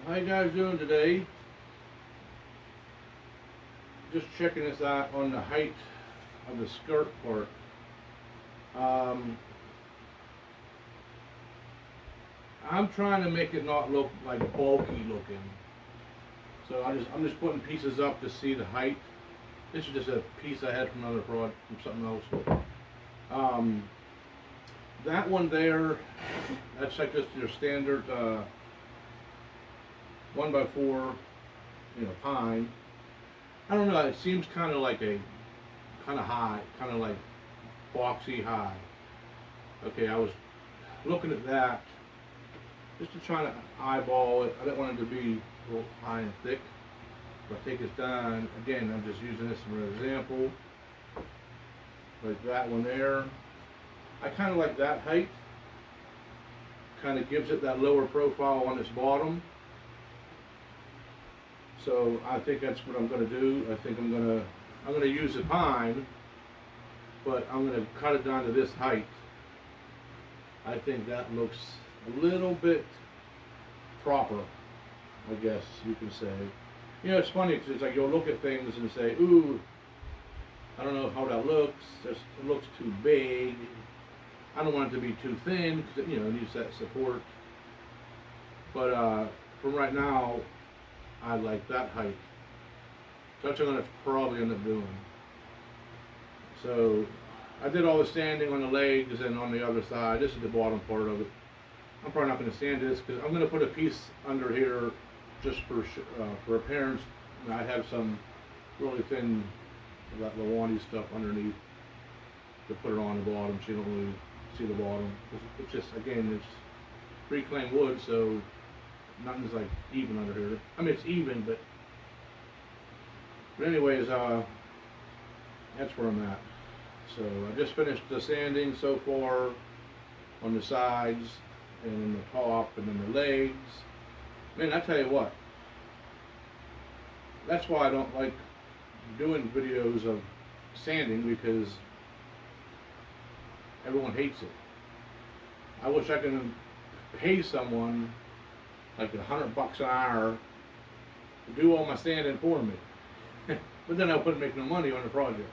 How you guys doing today? Just checking this out on the height of the skirt part. Um, I'm trying to make it not look like bulky looking. So I'm just putting pieces up to see the height. This is just a piece I had from another from something else. Um, that one there, that's like just your standard 1x4, pine. I don't know. It seems kind of like kind of high, kind of like boxy high. Okay, I was looking at that just to try to eyeball it. I didn't want it to be real high and thick. If I take this down, again, I'm just using this for an example. Like that one there. I kind of like that height. Kind of gives it that lower profile on its bottom. So I think that's what I'm going to do. I think I'm going to use the pine, but I'm going to cut it down to this height. I think that looks a little bit proper, I guess you can say. It's funny because it's like you'll look at things and say, ooh, I don't know how that looks. It looks too big. I don't want it to be too thin because it needs that support. But from right now, I like that height. So that's what I'm going to probably end up doing. So I did all the sanding on the legs and on the other side. This is the bottom part of it. I'm probably not going to sand this because I'm going to put a piece under here just for appearance. And I have some really thin, that Lawani stuff underneath to put it on the bottom so you don't really see the bottom. It's just, again, it's reclaimed wood, so nothing's like even under here. I mean, it's even, but anyways, that's where I'm at. So I just finished the sanding so far on the sides and the top and then the legs. Man, I tell you what, that's why I don't like doing videos of sanding, because everyone hates it. I wish I could pay someone like $100 an hour to do all my sanding for me. But then I wouldn't make no money on the project.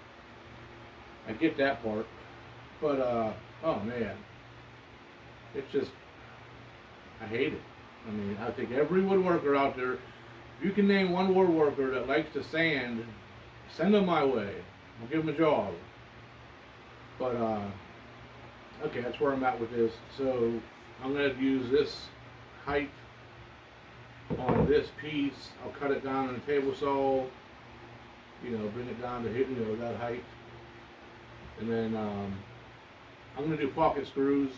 I get that part. But, oh man. It's just, I hate it. I mean, I think every woodworker out there, if you can name one woodworker that likes to sand, send them my way. I'll give them a job. But, okay, that's where I'm at with this. So, I'm going to use this height on this piece. I'll cut it down on a table saw, bring it down to that height, and then I'm going to do pocket screws.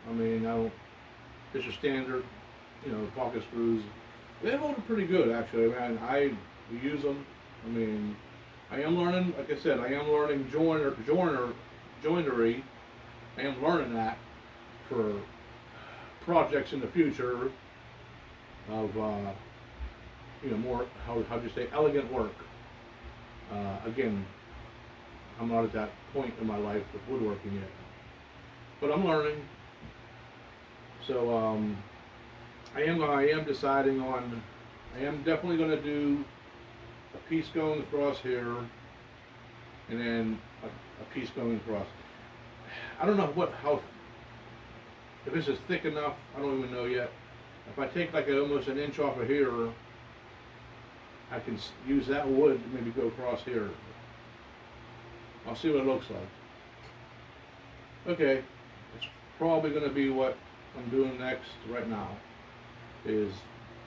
I mean, this is standard, pocket screws. They hold pretty good, actually, man. I use them. I mean, I am learning, like I said, I am learning joinery. I am learning that for projects in the future of more, how do you say, elegant work. Again, I'm not at that point in my life with woodworking yet, but I'm learning. So I am deciding on, I am definitely going to do a piece going across here and then a piece going across. I don't know if this is thick enough. I don't even know yet. If I take like almost an inch off of here, I can use that wood to maybe go across here. I'll see what it looks like. Okay, it's probably going to be what I'm doing next right now, is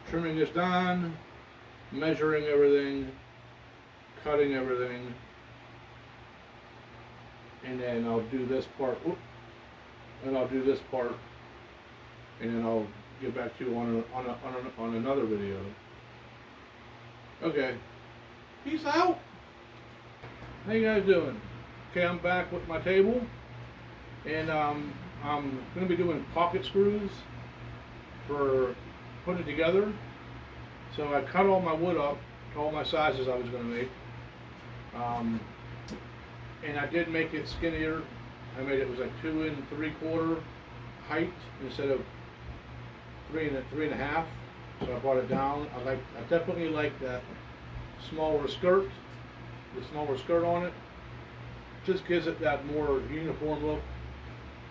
trimming this down, measuring everything, cutting everything, and then I'll do this part, and I'll do this part, and then I'll get back to you on another video. Okay, peace out. How you guys doing? Okay, I'm back with my table, and I'm going to be doing pocket screws for putting it together. So I cut all my wood up to all my sizes I was going to make, and I did make it skinnier. I made it was like 2 3/4 height instead of 3 1/2. So I brought it down. I definitely like that smaller skirt, the smaller skirt on it. Just gives it that more uniform look.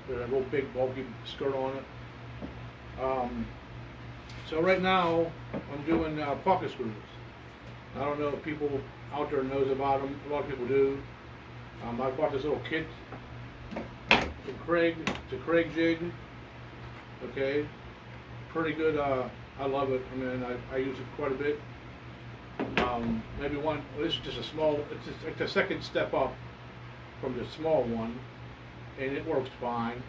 There's a real big bulky skirt on it. So right now I'm doing pocket screws. I don't know if people out there knows about them. A lot of people do. I bought this little kit. It's a Craig jig. Okay, pretty good. I love it. I mean, I use it quite a bit. Maybe one. This is just a small. It's like the second step up from the small one, and it works fine.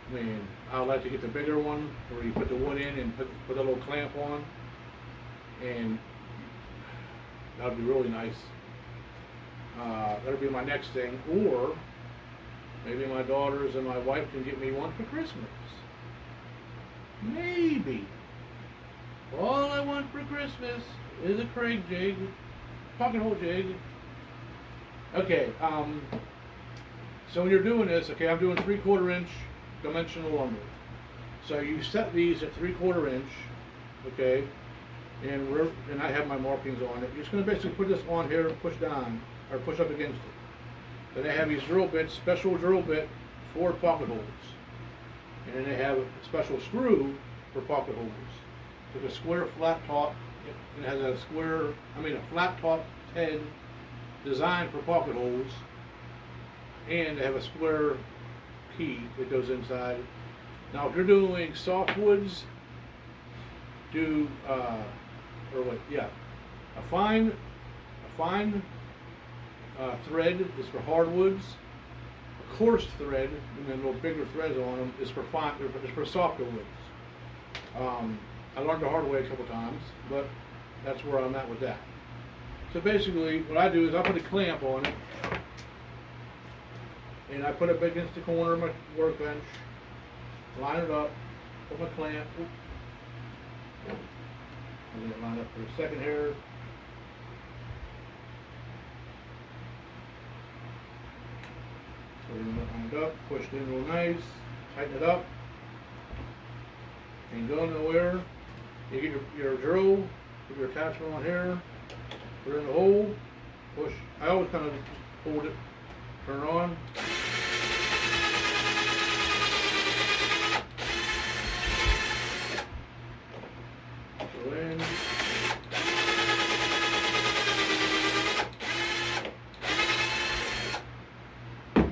I mean, I like to get the bigger one where you put the wood in and put a little clamp on, and that would be really nice. That'll be my next thing, or maybe my daughters and my wife can get me one for Christmas. Maybe. All I want for Christmas is a Craig jig, pocket hole jig. Okay, so when you're doing this, okay, I'm doing 3/4 inch dimensional lumber. So you set these at 3/4 inch, okay, and I have my markings on it. You're just going to basically put this on here and push down, or push up against it. Then they have these drill bits, special drill bit for pocket holes. And then they have a special screw for pocket holes. So it's a square flat top, it has a flat top head designed for pocket holes. And they have a square key that goes inside. Now if you're doing softwoods, a fine thread is for hardwoods. A coarse thread, and then little bigger threads on them, is for softer woods. I learned the hard way a couple times, but that's where I'm at with that. So basically, what I do is I put a clamp on it, and I put it up against the corner of my workbench, line it up, put my clamp, and then line up for a second here. So you line it up, push it in real nice, tighten it up, ain't going nowhere. You get your drill, put your attachment on here, put it in the hole, push. I always kind of hold it, turn it on. Go in.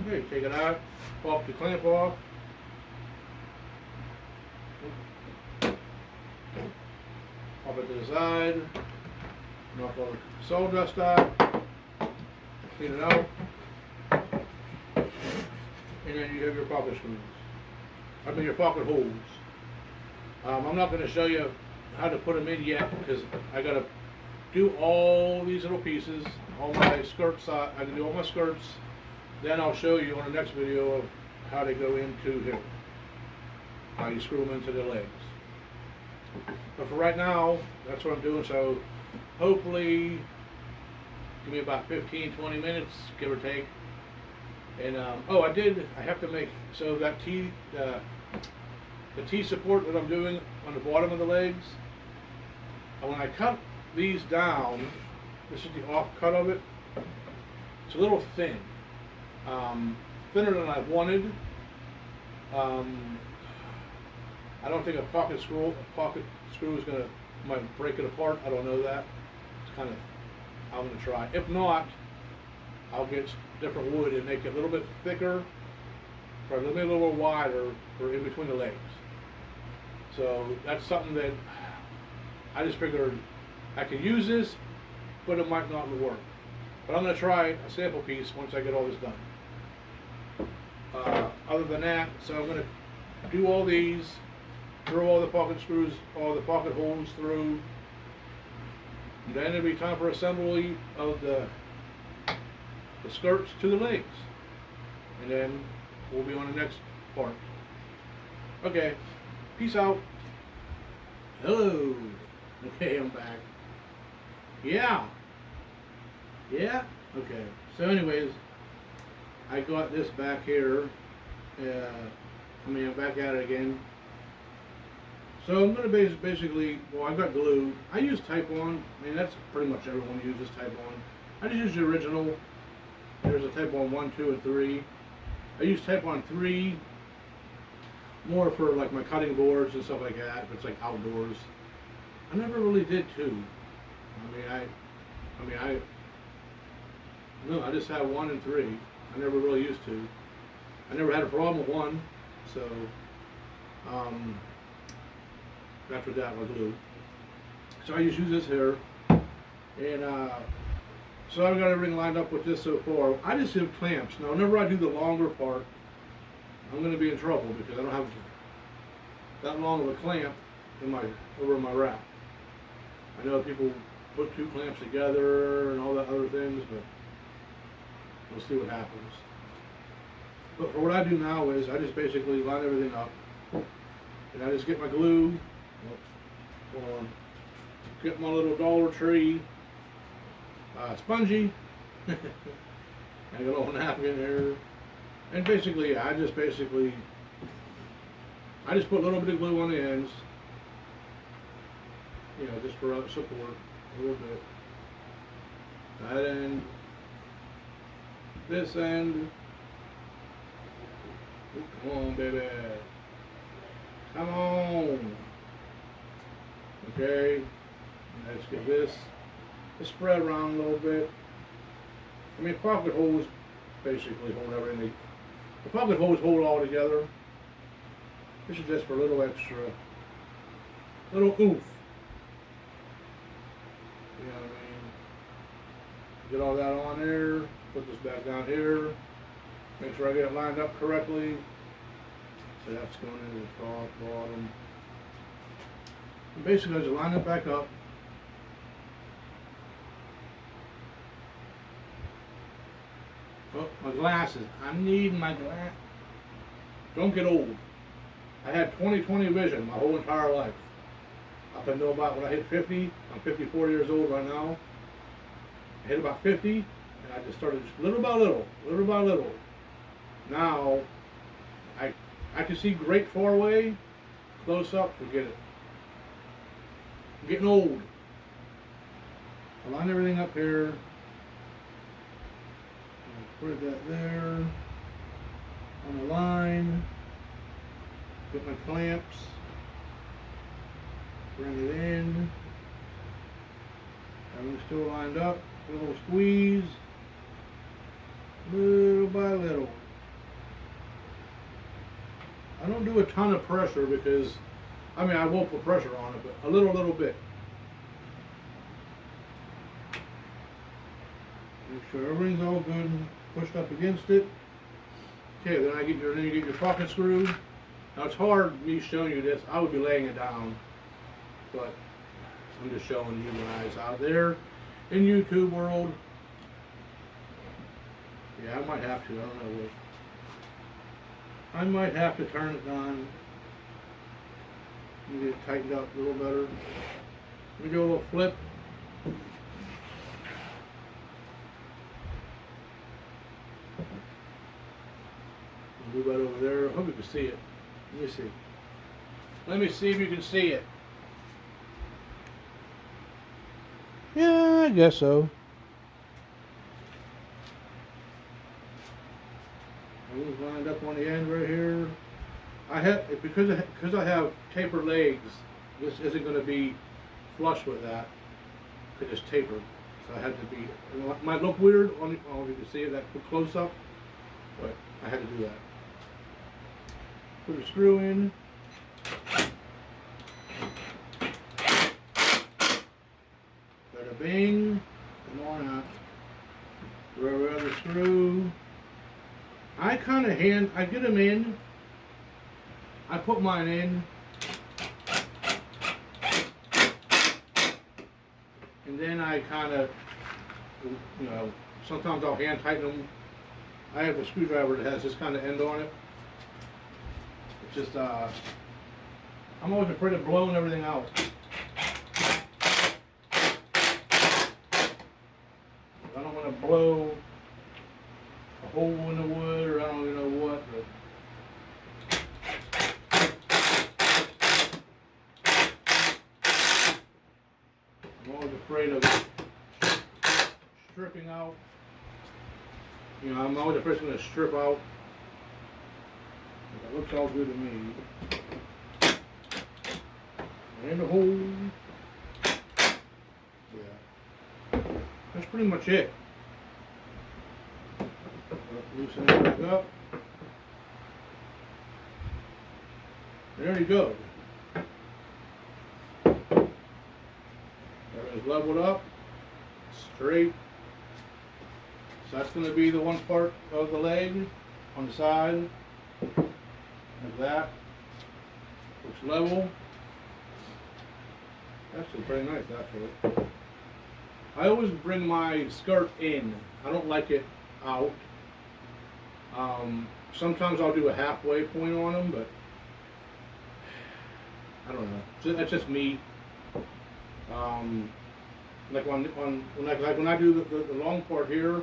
Okay, take it out, pop the clamp off. Pop it to the side, knock all the sawdust out, clean it out, and then you have your pocket screws. Your pocket holes. I'm not going to show you how to put them in yet because I got to do all these little pieces, all my skirts. I can do all my skirts. Then I'll show you on the next video of how they go into here, how you screw them into the legs. But for right now, that's what I'm doing. So hopefully, give me about 15-20 minutes, give or take. And I have to make, so that the T support that I'm doing on the bottom of the legs, when I cut these down, this is the off cut of it, it's a little thin. Thinner than I wanted. I don't think a pocket screw is might break it apart. I don't know that. It's kind of, I'm gonna try. If not, I'll get different wood and make it a little bit thicker, or a little wider for in between the legs. So that's something that I just figured I could use this, but it might not work. But I'm gonna try a sample piece once I get all this done. Other than that, so I'm gonna do all these, drill all the pocket screws, all the pocket holes through. And then it'll be time for assembly of the skirts to the legs. And then we'll be on the next part. Okay, peace out. Hello. Okay, I'm back. Yeah. Okay. So anyways, I got this back here. I'm back at it again. So I'm going to basically, well, I've got glue. I use Type 1. I mean, that's pretty much everyone uses Type 1. I just use the original. There's a Type 1, 1, 2, and 3. I use Type 1 3 more for like my cutting boards and stuff like that, if it's like outdoors. I never really did 2. No, I just have 1 and 3. I never really used 2. I never had a problem with 1, so that's what that was glue. So I just use this here, and so I've got everything lined up with this so far. I just have clamps. Now, whenever I do the longer part, I'm going to be in trouble because I don't have that long of a clamp in over my rack. I know people put 2 clamps together and all that other things, but we'll see what happens. But for what I do now is I just basically line everything up, and I just get my glue. Hold on. Get my little Dollar Tree spongy. I got a little napkin here, and basically, I just put a little bit of glue on the ends, just for support a little bit. That end, this end. Ooh, come on, baby. Come on. Okay. Let's get this spread around a little bit. I mean, pocket holes basically hold everything. The pocket holes hold all together. This is just for a little extra, little oomph. You know what I mean? Get all that on there. Put this back down here. Make sure I get it lined up correctly. So that's going into the top, bottom. And basically, I just line it back up. Oh, my glasses. I need my glass. Don't get old. I had 20/20 vision my whole entire life. Up until about when I hit 50. I'm 54 years old right now. I hit about 50, and I just started just little by little. Now, I can see great far away, close up, forget it. I'm getting old. I line everything up here. Put that there on the line. Get my clamps. Bring it in. Everything's still lined up. A little squeeze. Little by little. I don't do a ton of pressure because, I mean, I won't put pressure on it, but a little bit. Make sure everything's all good, pushed up against it. Okay, then you get your pocket screw. Now it's hard me showing you this. I would be laying it down, but I'm just showing you guys out there in YouTube world. Yeah, I might have to. I don't know what. I might have to turn it on. Get it tightened up a little better. Let me do a little flip. Move that over there. I hope you can see it. Let me see. Let me see if you can see it. Yeah, I guess so. Everything's lined up on the end right here. Because I have tapered legs. This isn't going to be flush with that. It's tapered, so I had to be. It might look weird on you can see it that close up, but I had to do that. Put a screw in. Bada bing. Come on out. Throw the other screw. I get them in. I put mine in. And then I kind of, sometimes I'll hand tighten them. I have a screwdriver that has this kind of end on it. It's just, I'm always afraid of blowing everything out. I don't want to blow a hole in the wood, or I don't even know what, but I'm always afraid of stripping out. You know, I'm always the first going to strip out. It looks all good to me. And the hole. Yeah. That's pretty much it. Loosen it back up. There you go. Everything's leveled up, straight. So that's going to be the one part of the leg on the side. Like that. Looks level. Actually pretty nice actually. I always bring my skirt in. I don't like it out. Sometimes I'll do a halfway point on them, but I don't know. That's just me. Like when I do the long part here,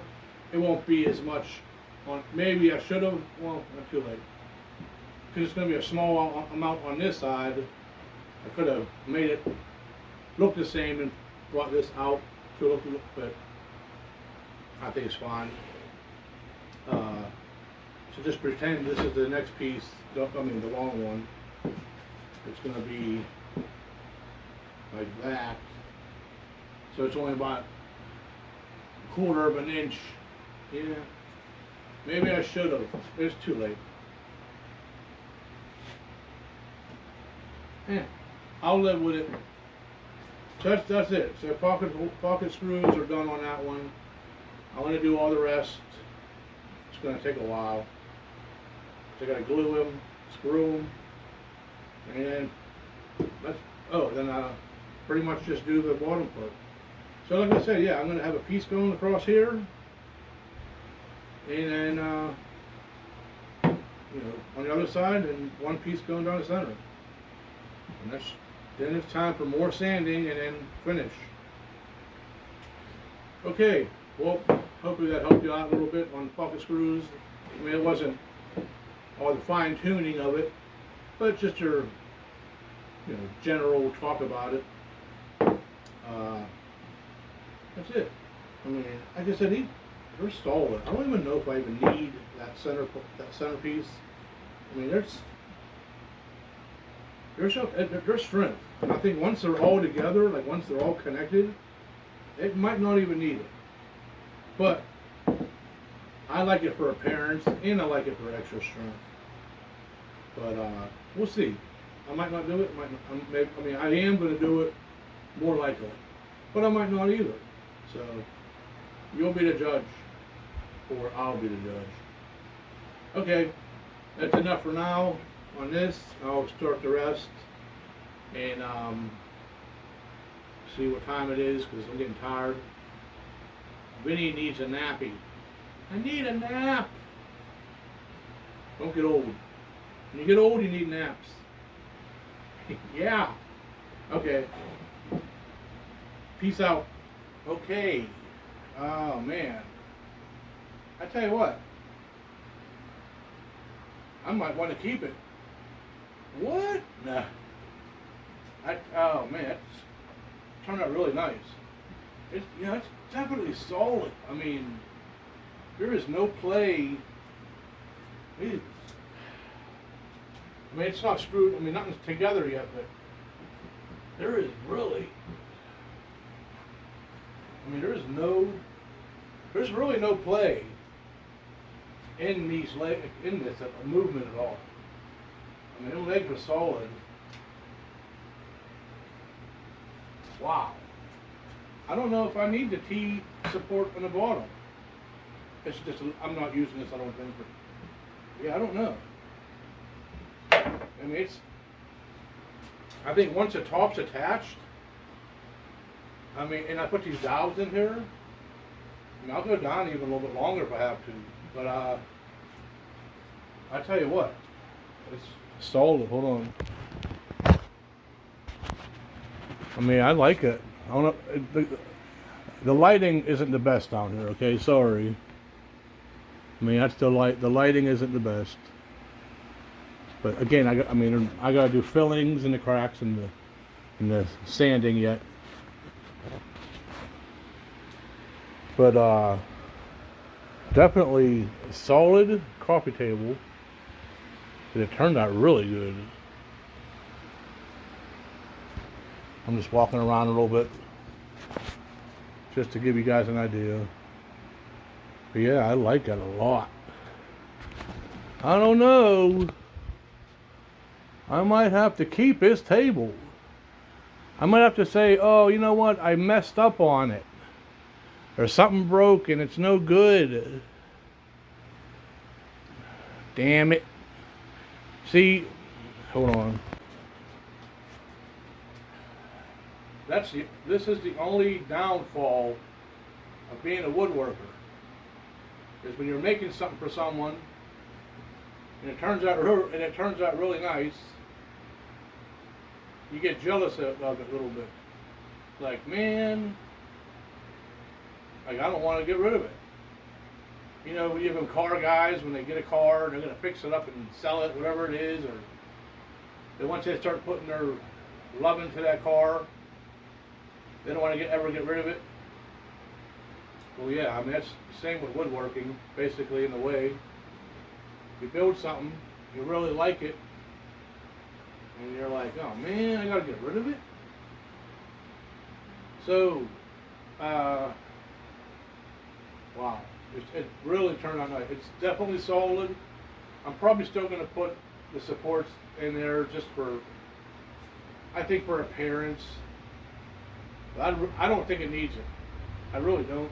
it won't be as much on. Maybe I should have. Well, not too late. Because it's going to be a small amount on this side. I could have made it look the same and brought this out to look, but I think it's fine. So just pretend this is the next piece. I mean the long one. It's going to be like that. So it's only about a quarter of an inch. Yeah. Maybe I should have. It's too late. Yeah. I'll live with it. So that's it. So pocket screws are done on that one. I'm going to do all the rest. It's going to take a while. So I got to glue them, screw them, and then I pretty much just do the bottom part. So like I said, yeah, I'm going to have a piece going across here, and then on the other side, and one piece going down the center. And then it's time for more sanding and then finish. Okay, well, hopefully that helped you out a little bit on pocket screws. I mean, it wasn't all the fine tuning of it, but just your general talk about it. That's it. I mean, like I said, they're solid. I don't even know if I even need that centerpiece. I mean, there's strength. And I think once they're all together, like once they're all connected, it might not even need it. But I like it for appearance, and I like it for extra strength. But we'll see. I might not do it. I am going to do it more likely, but I might not either. So you'll be the judge, or I'll be the judge. Okay, that's enough for now on this. I'll start the rest and see what time it is because I'm getting tired. Vinny needs a nappy. I need a nap. Don't get old. When you get old, you need naps. Yeah. Okay. Peace out. Okay. Oh, man. I tell you what. I might want to keep it. What? Nah. Oh, man. That's turned out really nice. It's definitely solid. I mean, there is no play. I mean, it's not screwed. I mean, nothing's together yet, but there is really. I mean, there's really no play in these legs, in this movement at all. I mean, the legs are solid. Wow. I don't know if I need the T support on the bottom. It's just, I'm not using this, I don't think. But yeah, I don't know. I mean, I think once the top's attached, I mean, and I put these dowels in here, I mean, I'll go down even a little bit longer if I have to. But I tell you what, it's solid. Hold on. I mean, I like it. I don't know. The lighting isn't the best down here. Okay, sorry. I mean, that's the lighting isn't the best. But again, I gotta do fillings in the cracks and the sanding yet. But definitely a solid coffee table. And it turned out really good. I'm just walking around a little bit just to give you guys an idea. But yeah, I like it a lot. I don't know. I might have to keep this table. I might have to say, oh, you know what? I messed up on it. Or something broke and it's no good. Damn it. See, hold on. This is the only downfall of being a woodworker. Is when you're making something for someone and it turns out really nice, you get jealous of it a little bit. Like, man, like I don't want to get rid of it. You know, you have them car guys, when they get a car, they're going to fix it up and sell it, whatever it is, or then once they start putting their love into that car, they don't want to ever get rid of it. Well, yeah, I mean, that's the same with woodworking, basically, in a way. You build something, you really like it, and you're like, oh man, I got to get rid of it. So, wow. It really turned out nice. It's definitely solid. I'm probably still going to put the supports in there just for, I think, for appearance. But I don't think it needs it. I really don't.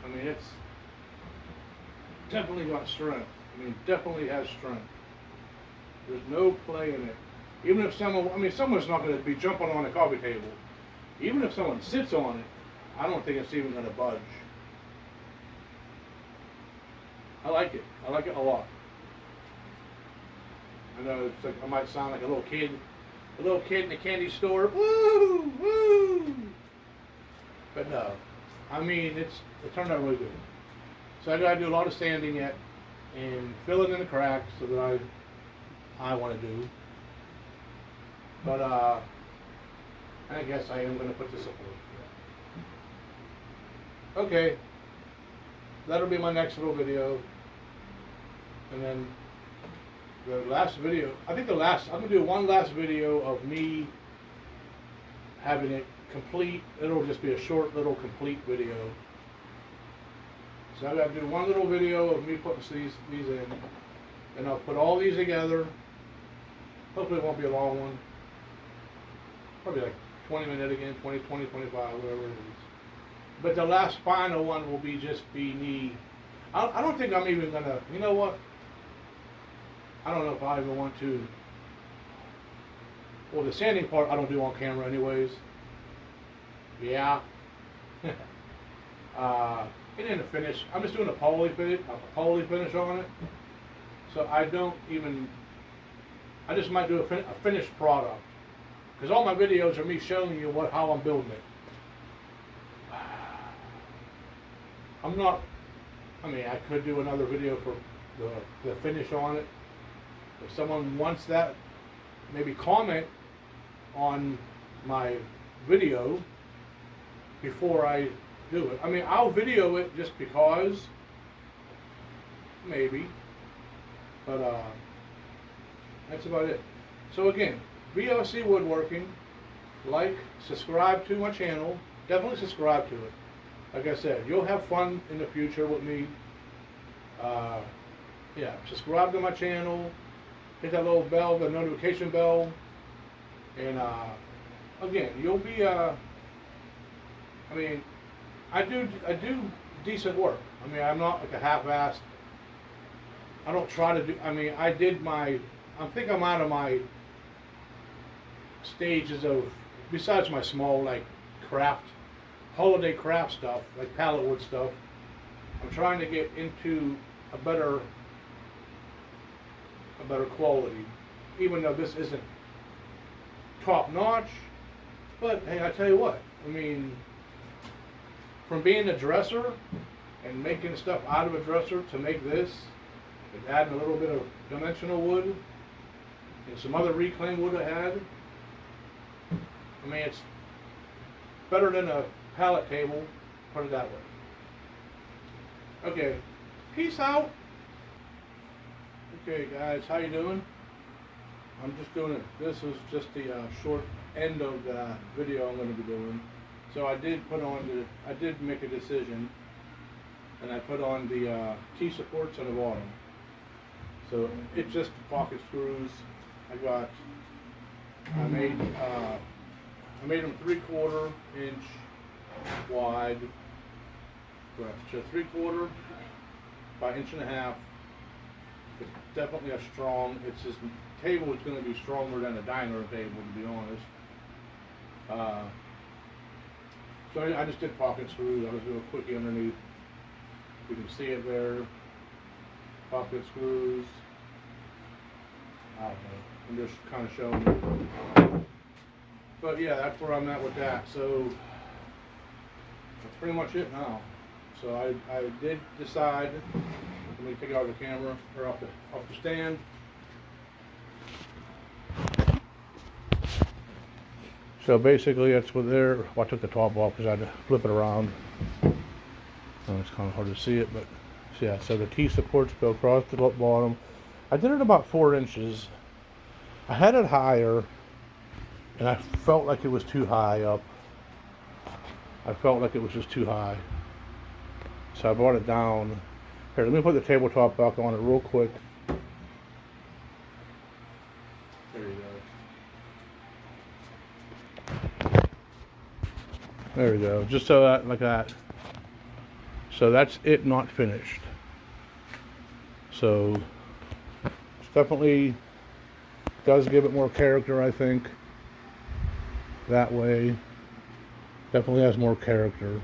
I mean, it's definitely got strength. I mean, definitely has strength. There's no play in it. Even if someone's not going to be jumping on a coffee table. Even if someone sits on it, I don't think it's even going to budge. I like it. I like it a lot. I know it's like, I might sound like a little kid in the candy store. Woo! Woo! But no. I mean, it turned out really good. So I got to do a lot of sanding yet and filling in the cracks so that I want to do. But I guess I am going to put this up. Okay. That'll be my next little video. And then the last video, I'm going to do one last video of me having it complete. It'll just be a short little complete video. So I've got to do one little video of me putting these in. And I'll put all these together. Hopefully it won't be a long one. Probably like 20 minutes again, 20, 25, whatever it is. But the last final one will be me. I don't think I'm even going to, you know what? I don't know if I even want to. Well, the sanding part I don't do on camera anyways. Yeah. And then the finish, I'm just doing a poly finish on it. So I just might do a finished product. Because all my videos are me showing you how I'm building it. I could do another video for the finish on it. If someone wants that, maybe comment on my video before I do it. I mean, I'll video it just because, maybe, but that's about it. So again, VLC Woodworking, subscribe to my channel, definitely subscribe to it. Like I said, you'll have fun in the future with me. Yeah, subscribe to my channel, hit that little bell, the notification bell, and again, you'll be. I do decent work. I mean, I'm not like a half-assed. I don't try to do. I mean, I think I'm out of my stages of. Besides my small holiday craft stuff, like pallet wood stuff, I'm trying to get into a better quality, even though this isn't top notch. But hey, I tell you what, I mean, from being a dresser and making stuff out of a dresser to make this, and adding a little bit of dimensional wood and some other reclaimed wood I had, I mean, it's better than a pallet table, put it that way. Okay, peace out. Okay, guys, how you doing? I'm just doing it. This is just the short end of the video I'm going to be doing. So I did make a decision, and I put on the T-supports on the bottom. So it's just the pocket screws. I made them 3/4 inch wide, so 3/4 by 1.5 inches. It's definitely a strong. It's this table is going to be stronger than a diner table, to be honest. So I just did pocket screws. I'll just do a quickie underneath. You can see it there. Pocket screws. I don't know. I'm just kind of showing you. But yeah, that's where I'm at with that. So that's pretty much it now. So I did decide. Let me take it out of the camera or off the stand. So basically, that's what there. Well, I took the top off because I had to flip it around. It's kind of hard to see it, but yeah. So the T supports go across the bottom. I did it about 4 inches. I had it higher, and I felt like it was too high up. I felt like it was just too high. So I brought it down. Here, let me put the tabletop back on it real quick. There you go. There we go. Just so that, like that. So that's it, not finished. So it's definitely does give it more character, I think. That way, definitely has more character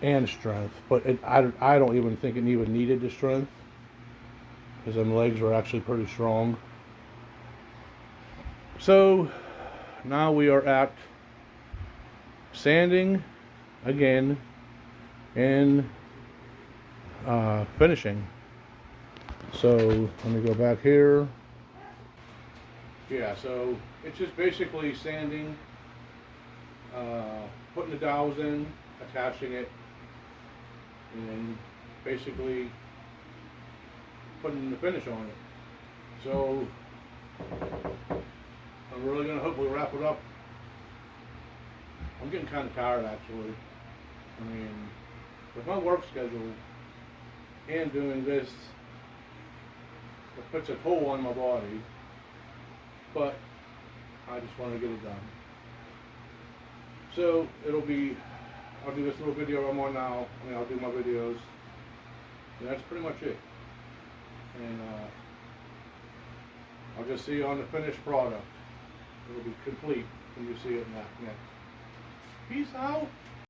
and strength. But I don't even think it even needed the strength, because them legs are actually pretty strong. So now we are at sanding again and finishing. So let me go back here. Yeah, so it's just basically sanding, putting the dowels in, attaching it, and then basically putting the finish on it. So I'm really going to hopefully wrap it up. I'm getting kind of tired, actually. I mean, with my work schedule and doing this, it puts a toll on my body. But I just want to get it done. So I'll do this little video I'm on now. I mean, I'll do my videos. And that's pretty much it. And I'll just see you on the finished product. It'll be complete when you see it next. Peace out.